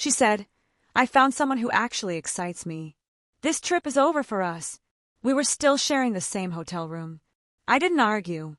She said, "I found someone who actually excites me. This trip is over for us." We were still sharing the same hotel room. I didn't argue.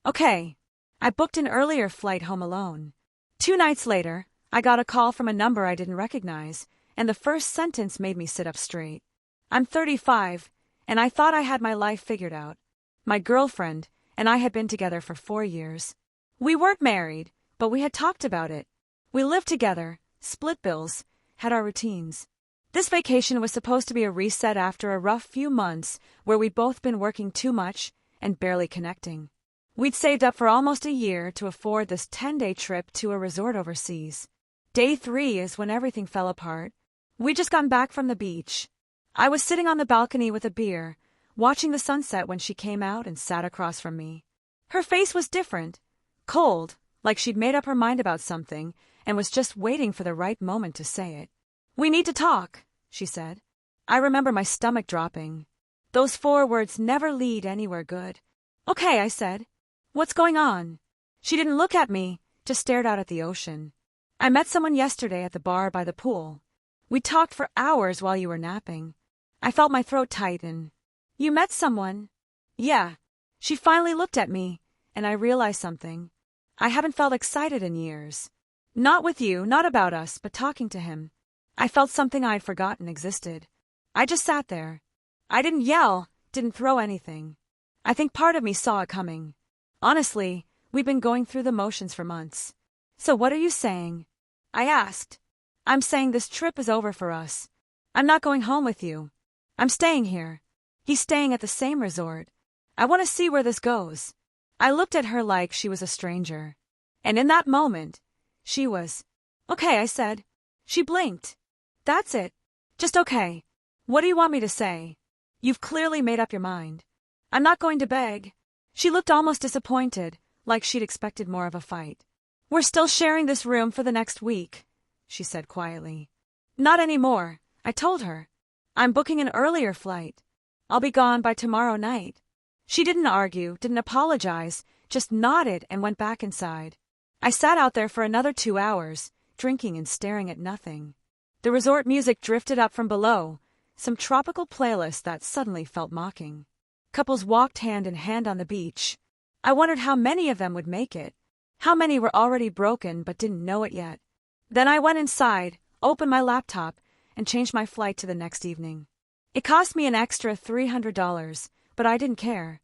Okay. I booked an earlier flight home alone. 2 nights later, I got a call from a number I didn't recognize, and the first sentence made me sit up straight. I'm 35, and I thought I had my life figured out. My girlfriend and I had been together for 4 years. We weren't married, but we had talked about it. We lived together, split bills, had our routines. This vacation was supposed to be a reset after a rough few months where we'd both been working too much and barely connecting. We'd saved up for almost a year to afford this 10-day trip to a resort overseas. Day 3 is when everything fell apart. We'd just gotten back from the beach. I was sitting on the balcony with a beer, watching the sunset when she came out and sat across from me. Her face was different, cold, like she'd made up her mind about something and was just waiting for the right moment to say it. "We need to talk," she said. I remember my stomach dropping. Those 4 words never lead anywhere good. "Okay," I said. "What's going on?" She didn't look at me, just stared out at the ocean. "I met someone yesterday at the bar by the pool. We talked for hours while you were napping." I felt my throat tighten. "You met someone?" "Yeah." She finally looked at me, and I realized something. I haven't felt excited in years. Not with you, not about us, but talking to him. I felt something I'd forgotten existed. I just sat there. I didn't yell, didn't throw anything. I think part of me saw it coming. Honestly, we've been going through the motions for months. "So what are you saying?" I asked. "I'm saying this trip is over for us. I'm not going home with you. I'm staying here. He's staying at the same resort. I want to see where this goes." I looked at her like she was a stranger. And in that moment, she was. "Okay," I said. She blinked. "That's it. Just okay. What do you want me to say? You've clearly made up your mind." "I'm not going to beg." She looked almost disappointed, like she'd expected more of a fight. "We're still sharing this room for the next week," she said quietly. "Not anymore," I told her. "I'm booking an earlier flight. I'll be gone by tomorrow night." She didn't argue, didn't apologize, just nodded and went back inside. I sat out there for another 2 hours, drinking and staring at nothing. The resort music drifted up from below, some tropical playlist that suddenly felt mocking. Couples walked hand in hand on the beach. I wondered how many of them would make it. How many were already broken but didn't know it yet. Then I went inside, opened my laptop, and changed my flight to the next evening. It cost me an extra $300, but I didn't care.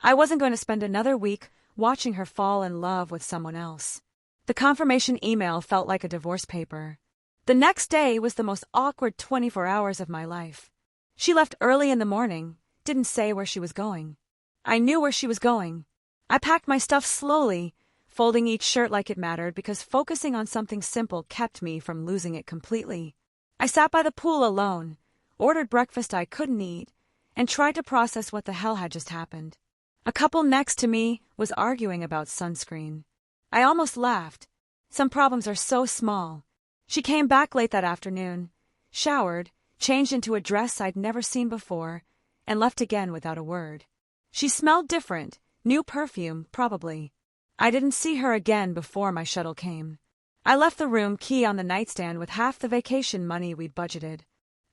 I wasn't going to spend another week watching her fall in love with someone else. The confirmation email felt like a divorce paper. The next day was the most awkward 24 hours of my life. She left early in the morning, didn't say where she was going. I knew where she was going. I packed my stuff slowly, folding each shirt like it mattered because focusing on something simple kept me from losing it completely. I sat by the pool alone, ordered breakfast I couldn't eat, and tried to process what the hell had just happened. A couple next to me was arguing about sunscreen. I almost laughed. Some problems are so small. She came back late that afternoon, showered, changed into a dress I'd never seen before, and left again without a word. She smelled different, new perfume, probably. I didn't see her again before my shuttle came. I left the room key on the nightstand with half the vacation money we'd budgeted.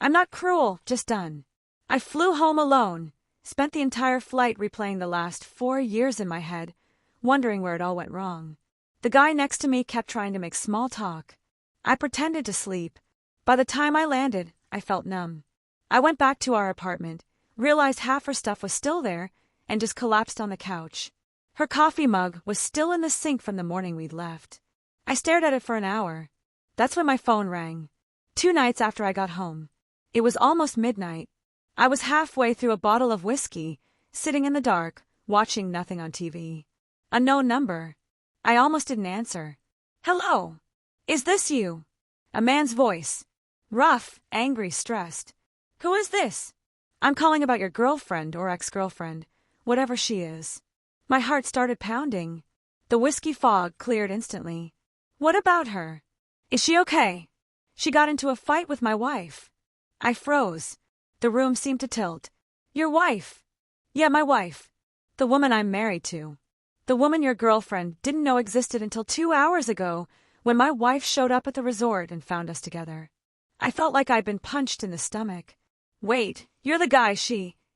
I'm not cruel, just done. I flew home alone, spent the entire flight replaying the last 4 years in my head, wondering where it all went wrong. The guy next to me kept trying to make small talk. I pretended to sleep. By the time I landed, I felt numb. I went back to our apartment, realized half her stuff was still there, and just collapsed on the couch. Her coffee mug was still in the sink from the morning we'd left. I stared at it for an hour. That's when my phone rang. 2 nights after I got home. It was almost midnight. I was halfway through a bottle of whiskey, sitting in the dark, watching nothing on TV. A known number. I almost didn't answer. "Hello? Is this you?" A man's voice. Rough, angry, stressed. "Who is this?" "I'm calling about your girlfriend or ex-girlfriend, whatever she is." My heart started pounding. The whiskey fog cleared instantly. "What about her? Is she okay?" "She got into a fight with my wife." I froze. The room seemed to tilt. "Your wife?" "Yeah, my wife. The woman I'm married to. The woman your girlfriend didn't know existed until 2 hours ago when my wife showed up at the resort and found us together. I felt like I'd been punched in the stomach. Wait, you're the guy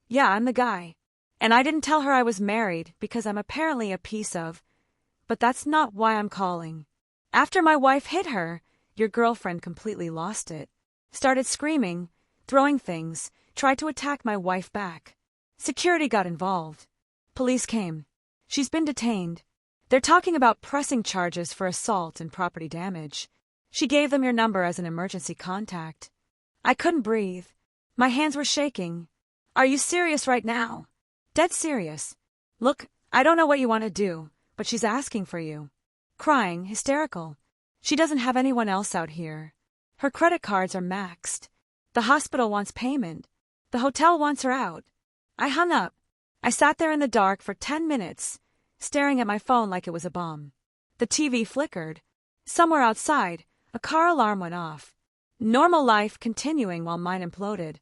Yeah, I'm the guy. And I didn't tell her I was married because I'm apparently a piece of. But that's not why I'm calling. After my wife hit her, your girlfriend completely lost it. Started screaming, throwing things, tried to attack my wife back. Security got involved. Police came. She's been detained. They're talking about pressing charges for assault and property damage. She gave them your number as an emergency contact. I couldn't breathe. My hands were shaking. Are you serious right now? Dead serious. Look, I don't know what you want to do, but she's asking for you. Crying, hysterical. She doesn't have anyone else out here. Her credit cards are maxed. The hospital wants payment. The hotel wants her out. I hung up. I sat there in the dark for 10 minutes, staring at my phone like it was a bomb. The TV flickered. Somewhere outside, a car alarm went off. Normal life continuing while mine imploded.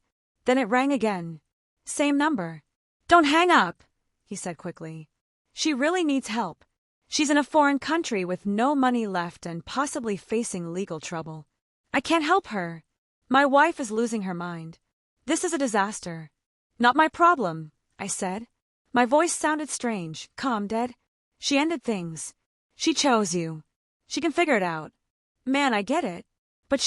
Then it rang again. Same number. Don't hang up, he said quickly. She really needs help. She's in a foreign country with no money left and possibly facing legal trouble. I can't help her. My wife is losing her mind. This is a disaster. Not my problem, I said. My voice sounded strange, calm, dead. She ended things. She chose you. She can figure it out. Man, I get it. But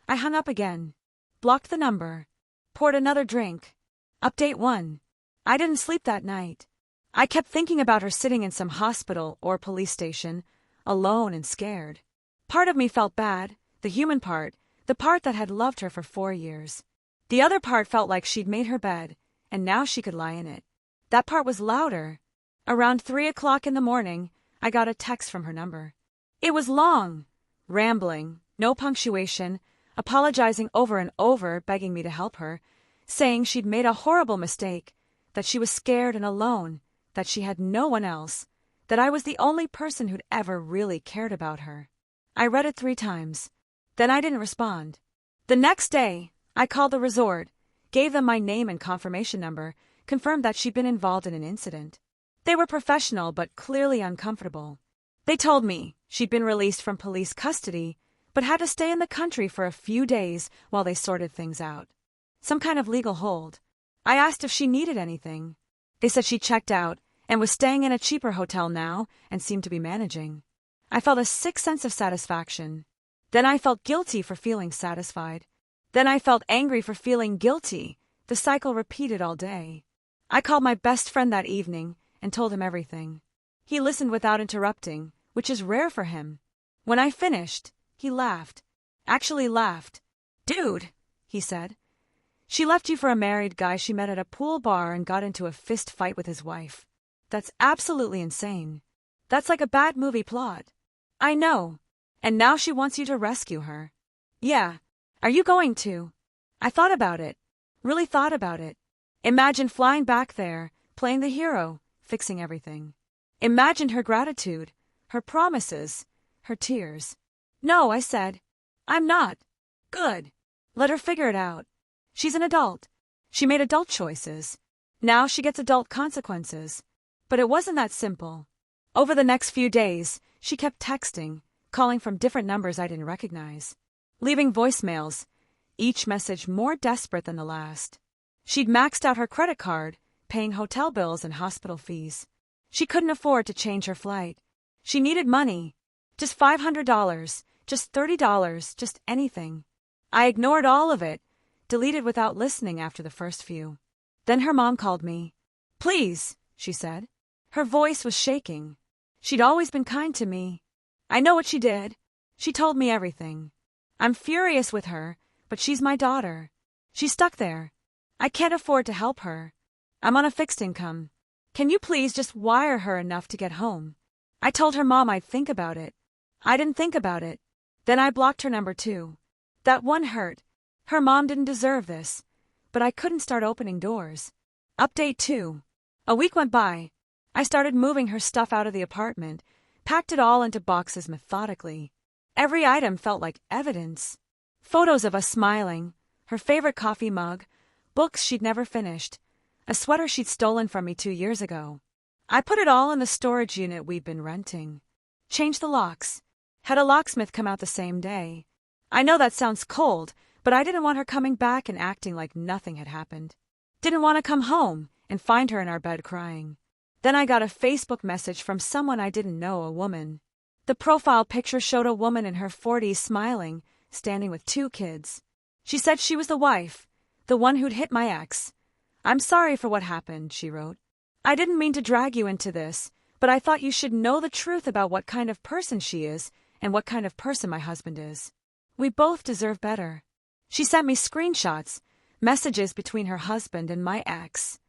I hung up again. Blocked the number. Poured another drink. Update 1. I didn't sleep that night. I kept thinking about her sitting in some hospital or police station, alone and scared. Part of me felt bad, the human part, the part that had loved her for 4 years. The other part felt like she'd made her bed, and now she could lie in it. That part was louder. Around 3 o'clock in the morning, I got a text from her number. It was long, rambling, no punctuation, apologizing over and over, begging me to help her, saying she'd made a horrible mistake, that she was scared and alone, that she had no one else, that I was the only person who'd ever really cared about her. I read it 3 times. Then I didn't respond. The next day, I called the resort, gave them my name and confirmation number, confirmed that she'd been involved in an incident. They were professional but clearly uncomfortable. They told me she'd been released from police custody, but had to stay in the country for a few days while they sorted things out. Some kind of legal hold. I asked if she needed anything. They said she checked out and was staying in a cheaper hotel now and seemed to be managing. I felt a sick sense of satisfaction. Then I felt guilty for feeling satisfied. Then I felt angry for feeling guilty. The cycle repeated all day. I called my best friend that evening and told him everything. He listened without interrupting, which is rare for him. When I finished, he laughed. Actually laughed. Dude, he said. She left you for a married guy she met at a pool bar and got into a fist fight with his wife. That's absolutely insane. That's like a bad movie plot. I know. And now she wants you to rescue her. Yeah. Are you going to? I thought about it. Really thought about it. Imagine flying back there, playing the hero, fixing everything. Imagined her gratitude, her promises, her tears. No, I said. I'm not. Good. Let her figure it out. She's an adult. She made adult choices. Now she gets adult consequences. But it wasn't that simple. Over the next few days, she kept texting, calling from different numbers I didn't recognize, leaving voicemails, each message more desperate than the last. She'd maxed out her credit card, paying hotel bills and hospital fees. She couldn't afford to change her flight. She needed money. Just $500, just $30, just anything. I ignored all of it, deleted without listening after the first few. Then her mom called me. Please, she said. Her voice was shaking. She'd always been kind to me. I know what she did. She told me everything. I'm furious with her, but she's my daughter. She's stuck there. I can't afford to help her. I'm on a fixed income. Can you please just wire her enough to get home? I told her mom I'd think about it. I didn't think about it. Then I blocked her number too. That one hurt. Her mom didn't deserve this. But I couldn't start opening doors. Update 2. A week went by. I started moving her stuff out of the apartment, packed it all into boxes methodically. Every item felt like evidence. Photos of us smiling, her favorite coffee mug, books she'd never finished, a sweater she'd stolen from me 2 years ago. I put it all in the storage unit we'd been renting. Changed the locks. Had a locksmith come out the same day. I know that sounds cold, but I didn't want her coming back and acting like nothing had happened. Didn't want to come home and find her in our bed crying. Then I got a Facebook message from someone I didn't know, a woman. The profile picture showed a woman in her 40s smiling, standing with 2 kids. She said she was the wife, the one who'd hit my ex. "I'm sorry for what happened," she wrote. "I didn't mean to drag you into this, but I thought you should know the truth about what kind of person she is and what kind of person my husband is. We both deserve better." She sent me screenshots, messages between her husband and my ex.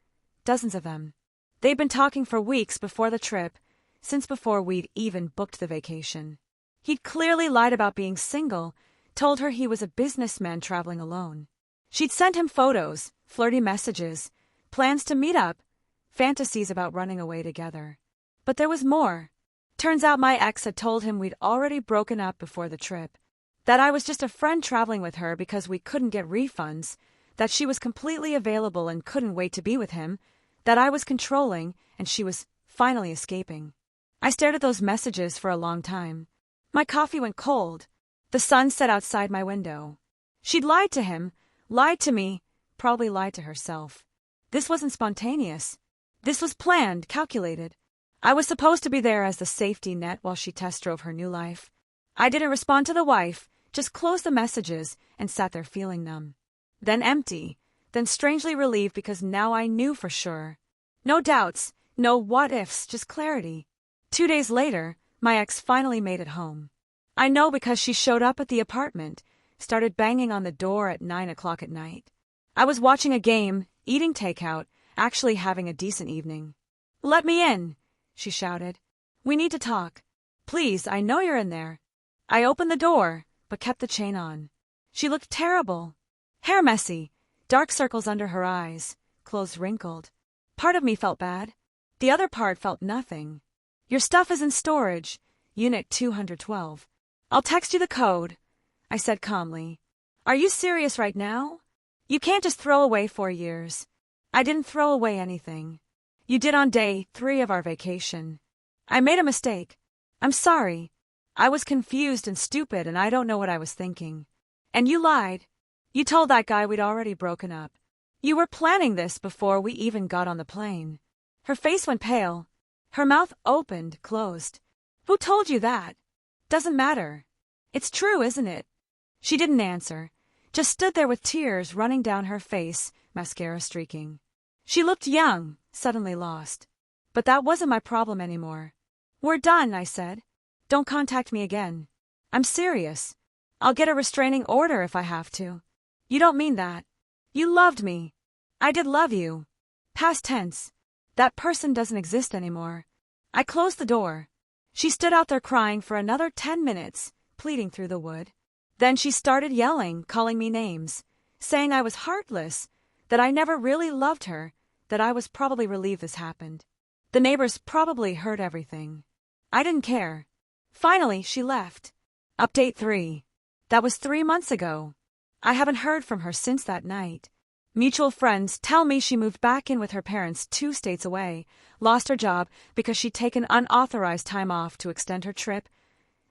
Dozens of them. They'd been talking for weeks before the trip, since before we'd even booked the vacation. He'd clearly lied about being single, told her he was a businessman traveling alone. She'd sent him photos, flirty messages, plans to meet up, fantasies about running away together. But there was more. Turns out my ex had told him we'd already broken up before the trip, that I was just a friend traveling with her because we couldn't get refunds, that she was completely available and couldn't wait to be with him, that I was controlling and she was finally escaping. I stared at those messages for a long time. My coffee went cold. The sun set outside my window. She'd lied to him, lied to me, probably lied to herself. This wasn't spontaneous. This was planned, calculated. I was supposed to be there as the safety net while she test drove her new life. I didn't respond to the wife, just closed the messages and sat there feeling numb. Then empty, then strangely relieved because now I knew for sure. No doubts, no what-ifs, just clarity. 2 days later, my ex finally made it home. I know because she showed up at the apartment, started banging on the door at 9 o'clock at night. I was watching a game, eating takeout, actually having a decent evening. "Let me in," she shouted. "We need to talk. Please, I know you're in there." I opened the door, but kept the chain on. She looked terrible. Hair messy, dark circles under her eyes, clothes wrinkled. Part of me felt bad. The other part felt nothing. "Your stuff is in storage, Unit 212. I'll text you the code," I said calmly. "Are you serious right now? You can't just throw away 4 years. I didn't throw away anything. You did on day 3 of our vacation. I made a mistake. I'm sorry. I was confused and stupid and I don't know what I was thinking. And you lied. You told that guy we'd already broken up. You were planning this before we even got on the plane." Her face went pale. Her mouth opened, closed. "Who told you that? Doesn't matter. It's true, isn't it?" She didn't answer, just stood there with tears running down her face, mascara streaking. She looked young, suddenly lost. But that wasn't my problem anymore. "We're done," I said. "Don't contact me again. I'm serious. I'll get a restraining order if I have to." "You don't mean that. You loved me." "I did love you. Past tense. That person doesn't exist anymore." I closed the door. She stood out there crying for another 10 minutes, pleading through the wood. Then she started yelling, calling me names, saying I was heartless, that I never really loved her, that I was probably relieved this happened. The neighbors probably heard everything. I didn't care. Finally, she left. Update 3. That was 3 months ago. I haven't heard from her since that night. Mutual friends tell me she moved back in with her parents 2 states away, lost her job because she'd taken unauthorized time off to extend her trip,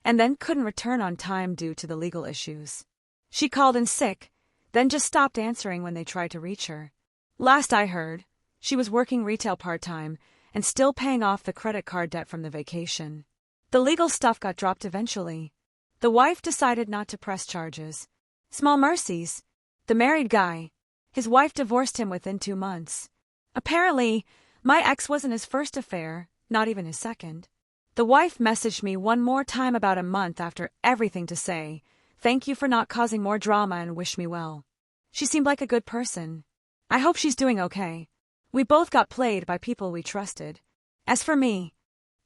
and then couldn't return on time due to the legal issues. She called in sick, then just stopped answering when they tried to reach her. Last I heard, she was working retail part-time and still paying off the credit card debt from the vacation. The legal stuff got dropped eventually. The wife decided not to press charges. Small mercies. The married guy. His wife divorced him within 2 months. Apparently, my ex wasn't his first affair, not even his second. The wife messaged me one more time about a month after everything to say, "Thank you for not causing more drama and wish me well." She seemed like a good person. I hope she's doing okay. We both got played by people we trusted. As for me,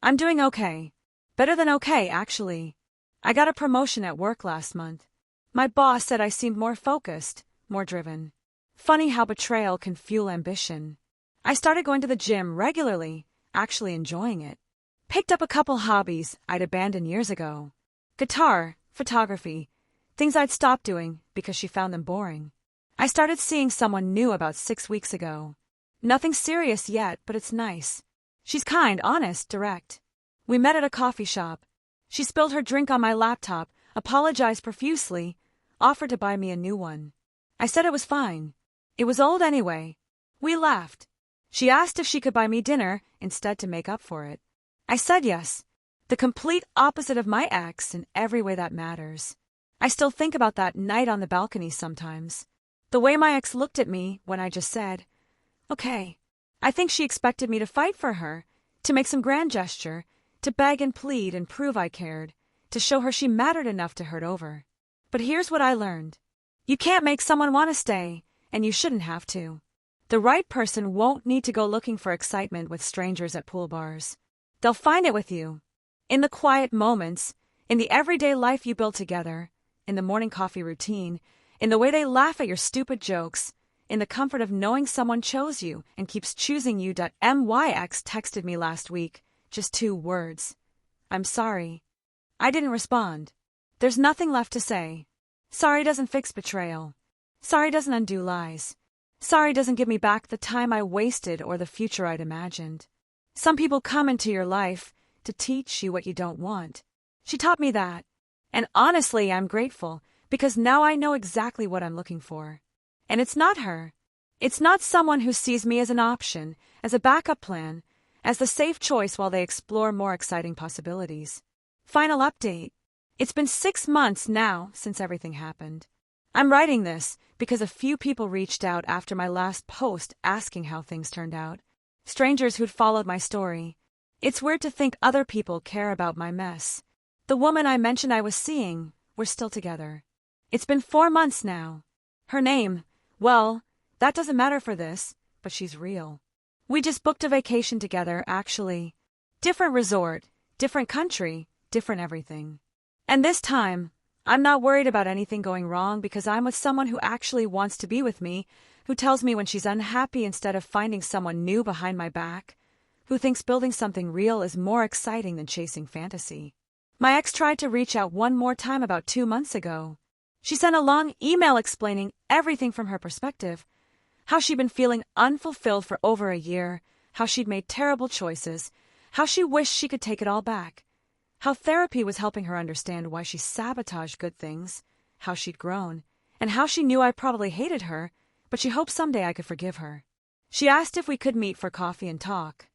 I'm doing okay. Better than okay, actually. I got a promotion at work last month. My boss said I seemed more focused, more driven. Funny how betrayal can fuel ambition. I started going to the gym regularly, actually enjoying it. Picked up a couple hobbies I'd abandoned years ago. Guitar, photography, things I'd stopped doing because she found them boring. I started seeing someone new about 6 weeks ago. Nothing serious yet, but it's nice. She's kind, honest, direct. We met at a coffee shop. She spilled her drink on my laptop, apologized profusely, offered to buy me a new one. I said it was fine. It was old anyway. We laughed. She asked if she could buy me dinner instead to make up for it. I said yes. The complete opposite of my ex in every way that matters. I still think about that night on the balcony sometimes. The way my ex looked at me when I just said, okay. I think she expected me to fight for her, to make some grand gesture, to beg and plead and prove I cared, to show her she mattered enough to hurt over. But here's what I learned. You can't make someone want to stay, and you shouldn't have to. The right person won't need to go looking for excitement with strangers at pool bars. They'll find it with you. In the quiet moments, in the everyday life you build together, in the morning coffee routine, in the way they laugh at your stupid jokes, in the comfort of knowing someone chose you and keeps choosing you. My ex texted me last week, just 2 words. I'm sorry. I didn't respond. There's nothing left to say. Sorry doesn't fix betrayal. Sorry doesn't undo lies. Sorry doesn't give me back the time I wasted or the future I'd imagined. Some people come into your life to teach you what you don't want. She taught me that. And honestly, I'm grateful, because now I know exactly what I'm looking for. And it's not her. It's not someone who sees me as an option, as a backup plan, as the safe choice while they explore more exciting possibilities. Final update. It's been 6 months now since everything happened. I'm writing this because a few people reached out after my last post asking how things turned out. Strangers who'd followed my story. It's weird to think other people care about my mess. The woman I mentioned I was seeing, we're still together. It's been 4 months now. Her name, well, that doesn't matter for this, but she's real. We just booked a vacation together, actually. Different resort, different country, different everything. And this time, I'm not worried about anything going wrong because I'm with someone who actually wants to be with me, who tells me when she's unhappy instead of finding someone new behind my back, who thinks building something real is more exciting than chasing fantasy. My ex tried to reach out one more time about 2 months ago. She sent a long email explaining everything from her perspective, how she'd been feeling unfulfilled for over a year, how she'd made terrible choices, how she wished she could take it all back, how therapy was helping her understand why she sabotaged good things, how she'd grown, and how she knew I probably hated her, but she hoped someday I could forgive her. She asked if we could meet for coffee and talk.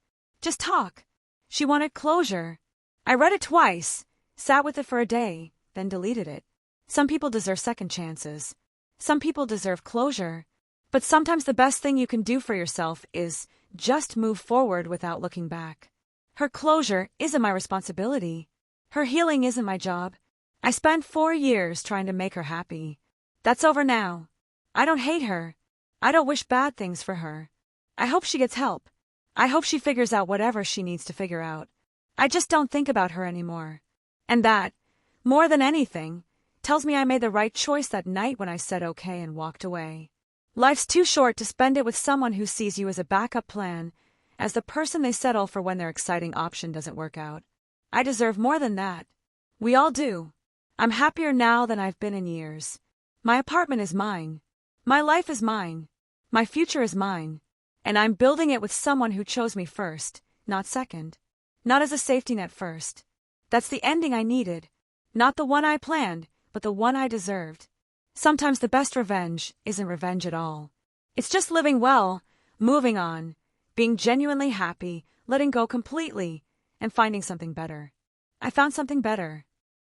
Just talk. She wanted closure. I read it twice, sat with it for a day, then deleted it. Some people deserve second chances. Some people deserve closure. But sometimes the best thing you can do for yourself is just move forward without looking back. Her closure isn't my responsibility. Her healing isn't my job. I spent 4 years trying to make her happy. That's over now. I don't hate her. I don't wish bad things for her. I hope she gets help. I hope she figures out whatever she needs to figure out. I just don't think about her anymore. And that, more than anything, tells me I made the right choice that night when I said okay and walked away. Life's too short to spend it with someone who sees you as a backup plan, as the person they settle for when their exciting option doesn't work out. I deserve more than that. We all do. I'm happier now than I've been in years. My apartment is mine. My life is mine. My future is mine. And I'm building it with someone who chose me first, not second. Not as a safety net first. That's the ending I needed. Not the one I planned, but the one I deserved. Sometimes the best revenge isn't revenge at all. It's just living well, moving on, being genuinely happy, letting go completely, and finding something better. I found something better.